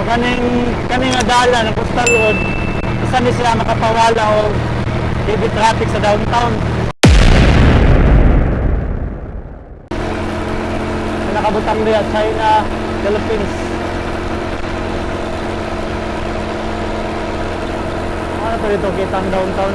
kaning adala ng Coastal Road, isa ni sila makapawala o heavy traffic sa downtown. Nakabutang diya China, Philippines. Ano pa dito kita ang downtown?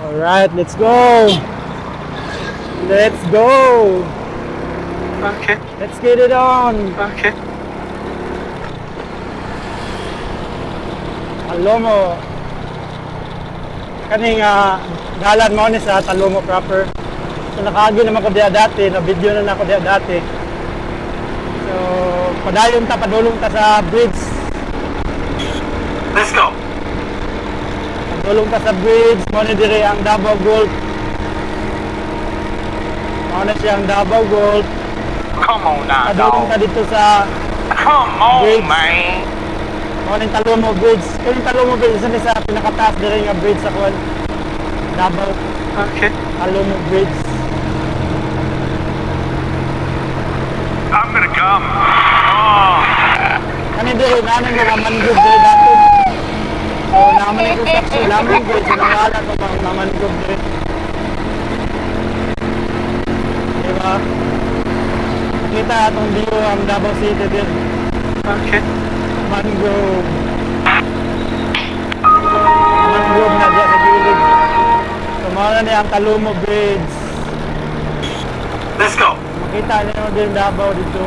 Alright, let's go! Let's go! Okay. Let's get it on! Okay. Talomo. Kaning dalan mo ni sa Talomo proper. So nakaagi naman ko diya dati, na video na ako diya dati. So padayon ta, padulong ta sa bridge. Let's go. Padulong ta sa bridge, mo ni dire ang Davao Gulf. Mo na siya ang Davao Gulf. Come on now, Padulong ta dog. dito sa Come on, Bridge. man. mo ni Talomo Bridge. Kaning Talomo Bridge isa ni sa pinakataas dire nga bridge sa kuan. Davao Okay. Talomo Bridge. I'm gonna come. Oh. Kani diri nanan mga mangrove diri dati. So naman yung construction namin diri sa nangala ko mga mangrove diri. Diba? Kita atong view ang Davao City diri. Okay. Mangrove. Mangrove na diya sa gilid. So mao na niya ang Talomo Bridge. Let's go. Makita niyo din Davao dito.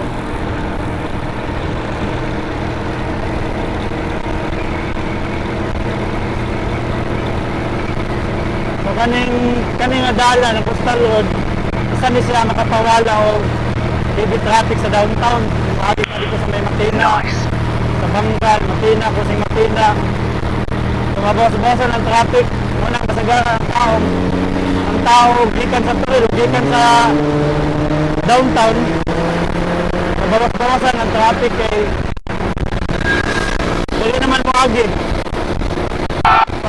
So kaning adala ng Coastal Road, isa ni sila makapawala o heavy traffic sa downtown. Maagi pa dito sa may Matina, Nice. sa Bangal, Matina, Kusing Matina. Tumabawas-bawasan ang traffic. Unang kasagaran ang tao. Ang tao, gikan sa tuloy, gikan sa downtown. Tumabawas-bawasan ang traffic kay hindi naman maagi.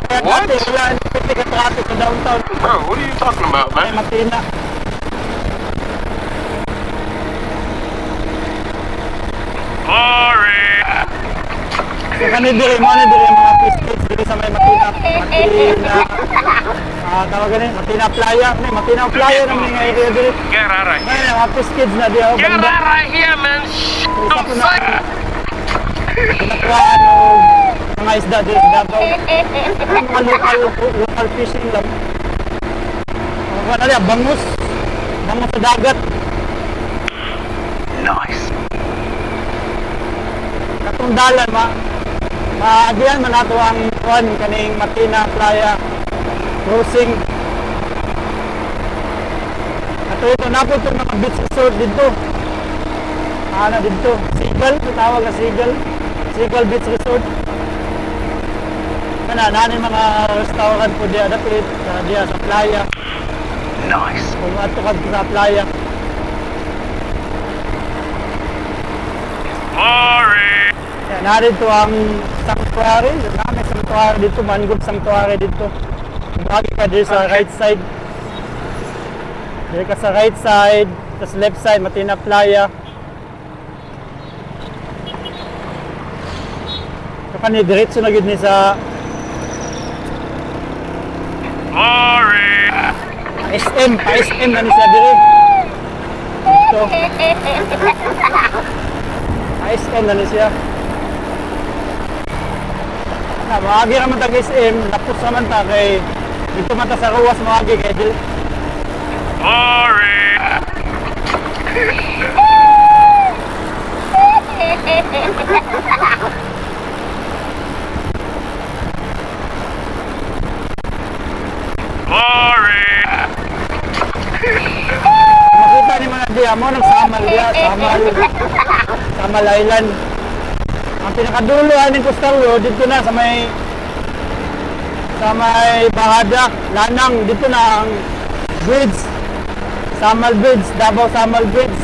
Kaya What? dati, wala ang traffic sa downtown. Bro, what are you talking about, May man? Matina. Glory. So kani diri mo na diri mga pistates diri sa may Matina. Tawagan ni Matina Playa, ni Matina Playa na mga area diri. Get out of May here. mga pistates na diya Get banda. out of here, man. Isa I'm po na sick. pinakuhaan og mga isda diri sa Davao. Mga local fishing lang. Ano diya bangus. Bangus sa dagat. Nice. Katong dalan maagian man nato ang kuan kaning Matina Playa crossing. Ato ito napod itong mga beach resort dito. Ano dito? Seagull, tawag na Seagull. Seagull Beach Resort. Nanin mga restaurant po diya dapit diya sa playa. Nice. Kung ato ka sa playa. Glory. Yan, narito ang sanctuary. May sanctuary dito, Mangrove Sanctuary dito. Bagi ka dito sa right side. Dito ka sa right side, tapos left side, Matina Playa. So kani diretso na gid ni sa Glory. SM, pa-SM na ni siya diri. Dito. Pa-SM na ni siya. Na, maagi naman tag SM, tapos naman ta kay dito man ta sa Ruas maagi kay dili. Glory. Glory. Makita ni mga diya mo nagsamal diya, Samal Island. Ang pinakadulo aning Coastal Road dito na sa may Bahadak, Lanang, dito na ang Bridge. Samal Bridge, Davao Samal Bridge.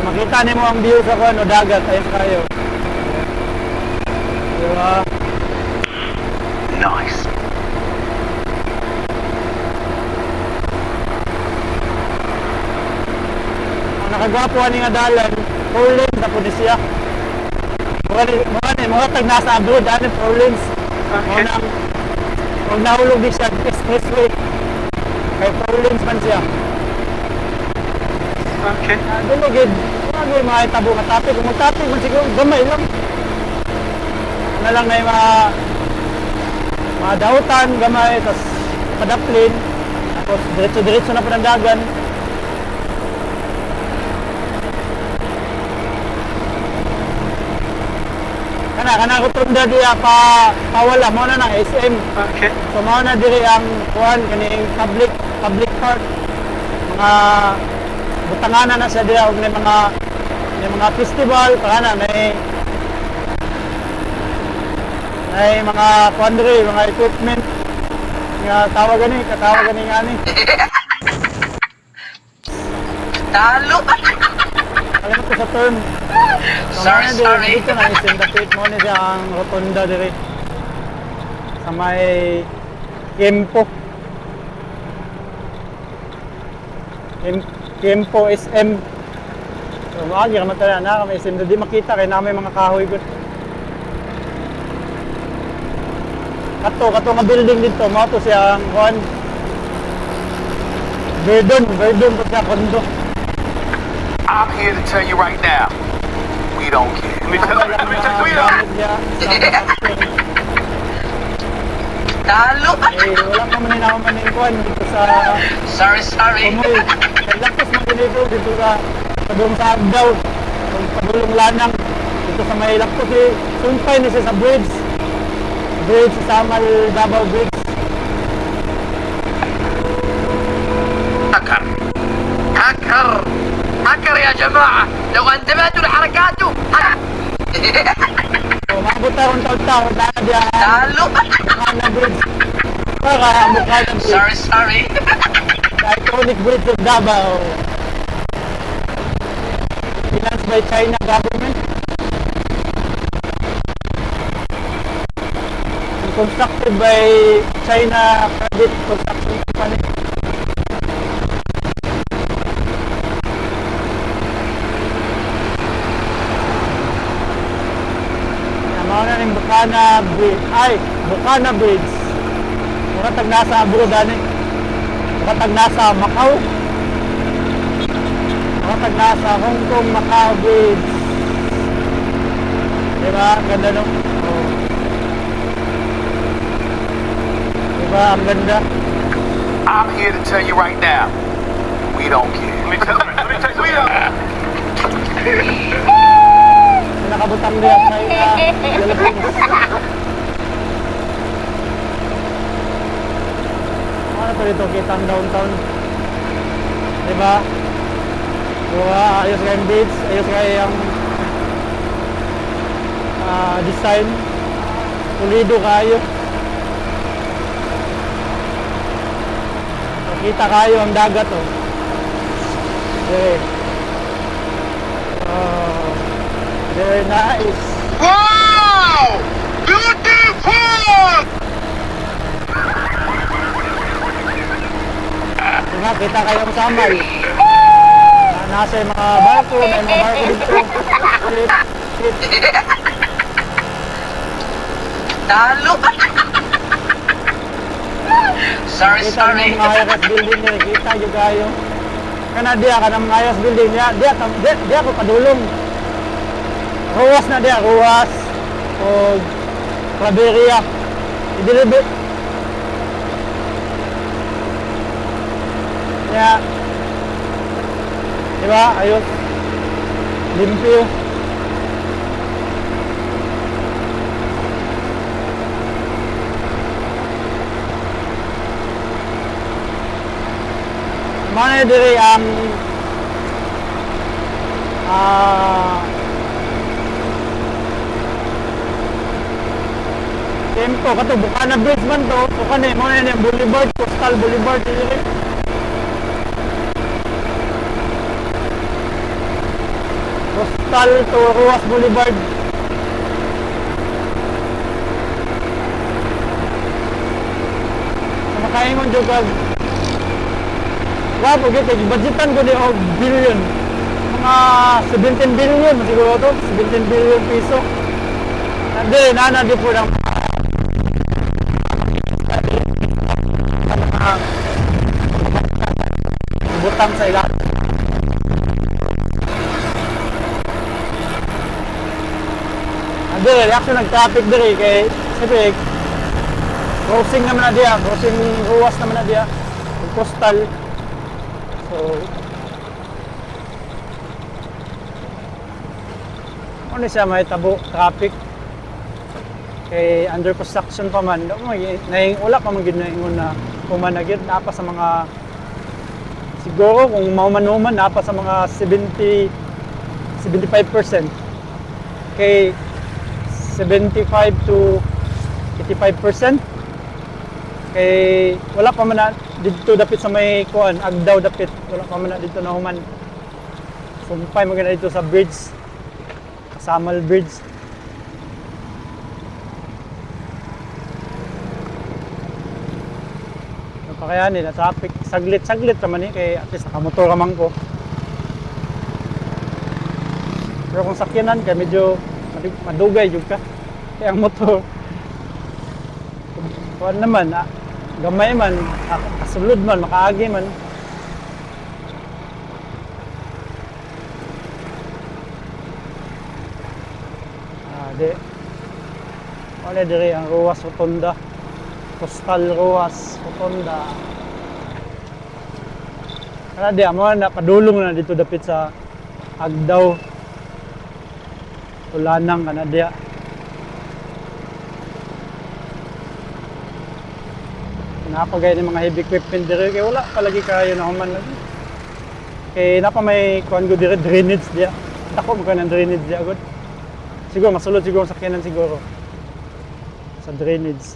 Makita nimo ang view sa kuno dagat ayun kayo. Diba? Nice. Ang nakagwapo ani nga dalan, 4 lanes na po ni siya. Mga tag nasa abroad, ano 4 lanes. Okay. Huwag nahulog di siya expressway. Kay 4 lanes man siya. Okay. Dili gid, ano yung mga itabo nga topic, kung mag-topic man siguro gamay lang. Ano lang na yung mga dautan, gamay, tapos padaplin, tapos diretso-diretso na po ng dagan. Kana rotunda diya pawala mo na ng SM. Okay. So mao na diri ang kuan kaning public park. Mga butanganan na siya diya og may mga festival para na may mga kuan diri, mga equipment nga katawagan ni ngani. Talo. Alam ko sa term. Sorry, sorry. Dito na isindapit mo ni siya ang rotunda diri. Sa may Tiempo SM. So, maagi ka matala na kami isim. Di makita kay namin mga kahoy ko. Kato nga building dito. Mao to siya ang kuan. Verdun pa siya kondo. I'm here to tell you right now, we don't care. Let me tell you. Talo. Wala pa man naman yung kuan dito sa Sorry. Kumoy. Naglakas mo dito sa padulong sa Agdaw. Padulong Lanang. Dito sa may lapos sumpay ni siya sa bridge. Bridge sa Samal Davao Bridge. هكر يا جماعة لو انتبهتوا لحركاته So, maabot taon taon dahil diya Talo. na bridge. Para mukha ng bridge. Sorry. The iconic bridge of Davao. Financed by China government. And constructed by China private construction company. Mauna ning Bukana Bridge. Mura tag nasa abroad ani. Mura tag nasa Macau. Mura tag nasa Hong Kong Macau Bridge. Diba? Ang ganda no? Oh. Diba? Ang ganda. I'm here to tell you right now, we don't care. Let me tell you. We don't. Nakabutang diya sa Philippines. Ano to dito? Kita ang downtown. Diba? Diba? Ayos kayo yung beach. Ayos kayo yung design. Pulido kayo. Kita kayo ang dagat oh. Okay. Oh. Very nice. Wow! Beautiful! Diba, kita kayong Samal. Nasa yung mga barko, may mga barko dito. Ship. Talo. Kita yung mga Ayas building nila, kita yung kayo. Kana diya, kanang Ayas building niya, diya ko padulong. Ruwas na diya, ruwas. O Claveria. Idilibit. Kaya, diba, ayos. Limpyo. Mana diri ang Tempo, kato, Bukana Bridge man to. So kanina, mo na yung Boulevard, Coastal Boulevard. Dili. Coastal to Ruas Boulevard. So makaingon dyan kag wapo, gito, budgetan ko di o billion. Mga 17 billion, siguro to, 17 billion piso. Hindi, nana di po lang butang sa ilang. Hindi, reaction nag-traffic diri kay siyempre crossing naman na diya, crossing ruwas naman na diya, coastal. So ano siya may tabo traffic kay under construction pa man wala pa man gid naingon na pumanagid napa sa mga siguro kung mauman-uman napa sa mga 75% kay 75 to 85% kay wala pa man na dito dapit sa may kuan Agdaw dapit wala pa man na dito na human sumpay maganda dito sa bridge Samal Bridge. Napakayanin na traffic. Saglit naman kay at least nakamotor naman ko. Pero kung sakyanan ka, medyo madugay juga. Kaya ang motor, kuwan naman, gamay man, kasulod man, makaagi man. Di. Wala diri ang Ruas Rotonda. Coastal Ruas Rotonda. Kana di amo na padulong na dito dapit sa Agdaw. Tulanang kana diya. Napagay ni mga heavy equipment diri kay wala palagi kayo na human lagi. Kay napa may kuan go diri drainage diya. Dako mo kanang drainage diya gud. Siguro, masulod siguro sa sakyanan siguro. Sa drainage.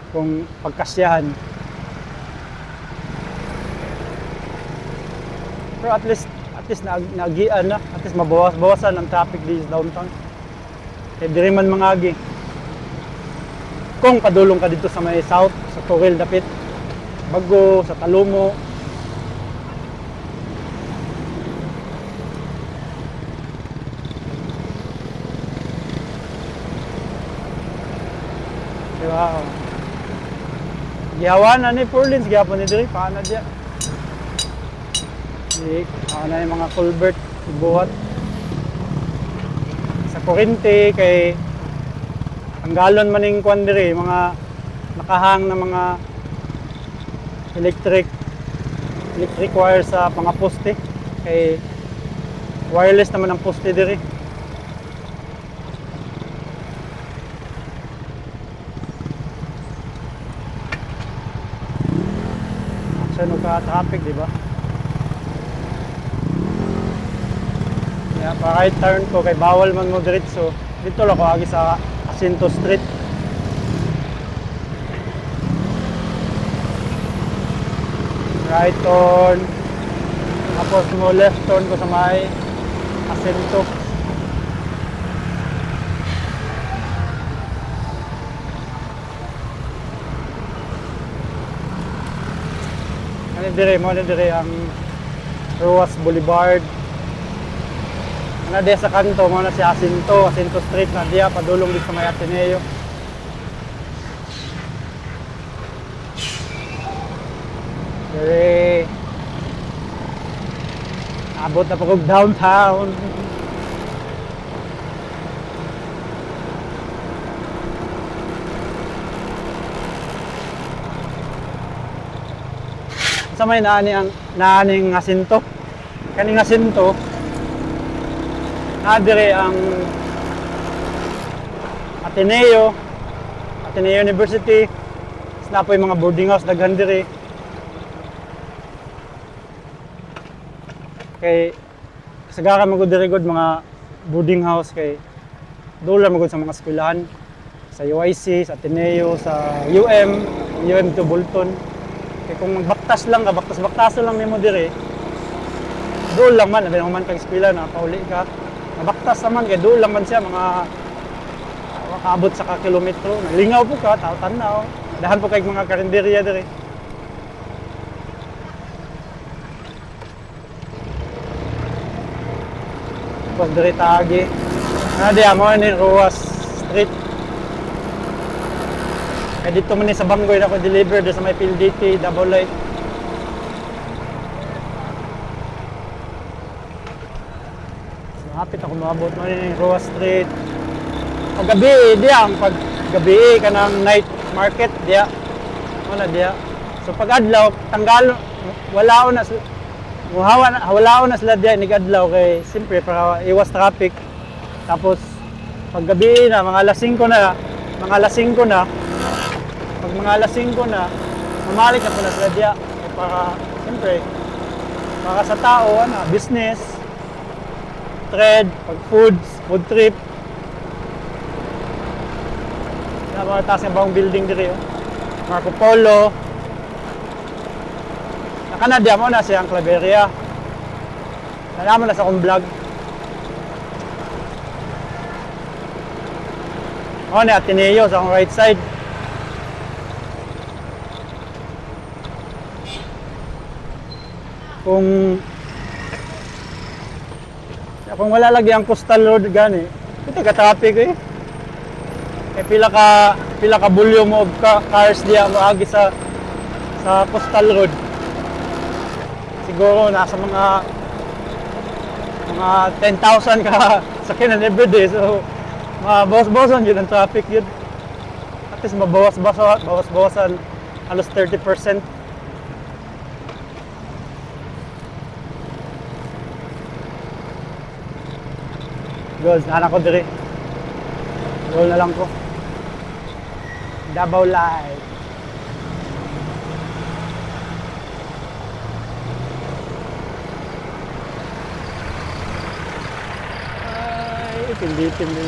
Kung pagkasyahan. Pero at least naagian na. At least mabawasan ang traffic dito sa downtown. Kaya di rin man mangagi. Kung padulong ka dito sa may south, sa Toril dapit, Bago, sa Talomo, wow. Gihawan na ni Purlins, gihapon ni diri paana diya. Na yung mga culvert ibuhat. Sa kurente kay ang galon maning kwan diri mga nakahang na mga electric wire sa mga poste kay wireless naman ang poste diri. Saan ka traffic, di ba? Kaya pa right turn ko kay bawal man mo diretso. Dito lang ko agi sa Jacinto Street. Right turn. Tapos mo left turn ko sa may Jacinto. Ano dire ang Ruas Boulevard. Ano dire sa kanto mo na si Jacinto Street na diya padulong dito sa may Ateneo. Dire abot na pagod downtown. Sa may naaning Jacinto. Kaning Jacinto nadire ang Ateneo University. Na po yung mga boarding house daghan dire. Kay kasagaran magud dire gud mga boarding house kay dolar magud sa mga eskwelahan sa UIC, sa Ateneo, sa UM to Bolton. Kaya kung magbaktas lang ka, baktas-baktaso lang nimo dire. Doon lang man, labi naman kang eskwela na pauli ka. Mabaktas naman kaya doon lang man siya mga makaabot sa kilometro. Nalingaw po ka, tao-tanaw. Dahan po kay mga karinderya dire. Tapos dire taagi. Di amo ni Ruas Street. Kaya dito man ni sa Banggoy na ko deliver sa may PLDT, double light. So, hapit ako maabot man ni Ruas Street. Pag gabi, pag gabi ka ng night market, wala diya. So pag adlaw, tanggal, wala na sila diya, nigadlaw kay siyempre para iwas traffic. Tapos pag gabi na, mga alas 5 na, pag mga alas 5 na, mamalik na pala sila diya. Kaya para, siyempre, para sa tao, business, trade, pag food trip. Mga taas ng bawang building dito. Marco Polo. Nakanadya mo na siyang Claveria. Nalaman na sa akong vlog. O ni Ateneo sa akong right side. Kung wala lagi ang coastal road gani, ito ka-traffic eh. Pila ka volume of cars diya moagi sa coastal road. Siguro nasa mga 10,000 ka sakyanan everyday. So mabawas-bawasan yun ang traffic yun. At least mabawas-bawasan halos 30%. Goals, nahanap ko diri. Goal na lang ko. Davao Live. Ay, tindi-tindi.